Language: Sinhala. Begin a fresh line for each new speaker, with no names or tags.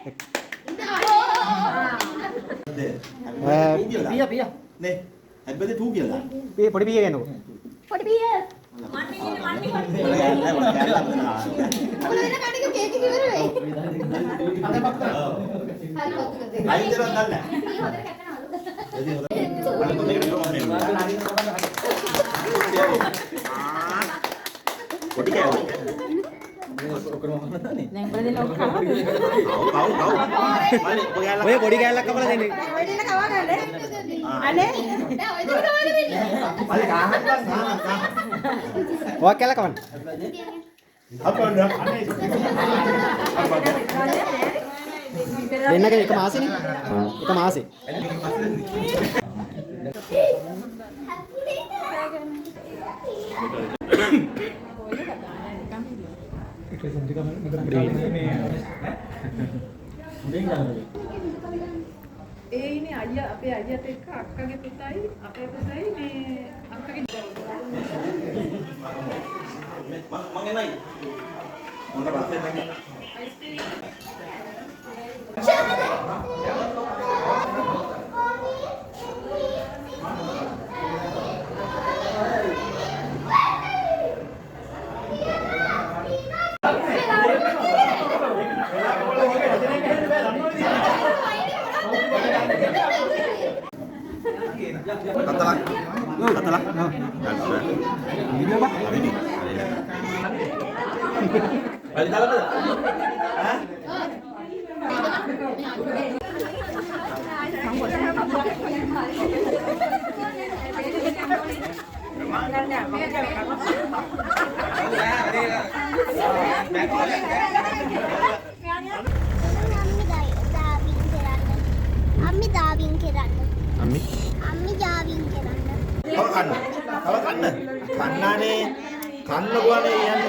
පිය පිය
නේ හැබැයි තූ කියලා
පිය පොඩි පිය ගන්නකො
පොඩි පිය මොකද කඩක කේක් එක ඉවර වෙයි
අයිතර දන්න පොඩි කෑල්ල
දැන් උඹලා දෙන්න ඔක්කොම
ඔය පොඩි කෑල්ලක් කපලා දෙන්නේ
ඔය දෙන්න කවා ගන්න අනේ දැන් ඔය දෙන්න කවා දෙන්න
අලි කාහක්
ඔය කෑල්ල කවන්න
අපන්න
දෙන්නක එක මාසෙනේ එක මාසෙ
ඒ ඉන්නේ අයියා අපේ අයියාට එක්ක අක්කගේ පුතයි අපේ පුතයි මේ අක්කගේ
මං එනයි මොකද පස්සේ නැග Katalah. Video apa? Ini. Balik dalam ada? Hah?
අම්මි දාවින් කරන්න.
අම්මි
අම්මි දාවින් කරන්න.
Kau kan? Kau kan? Karena nih, karena gua nih yang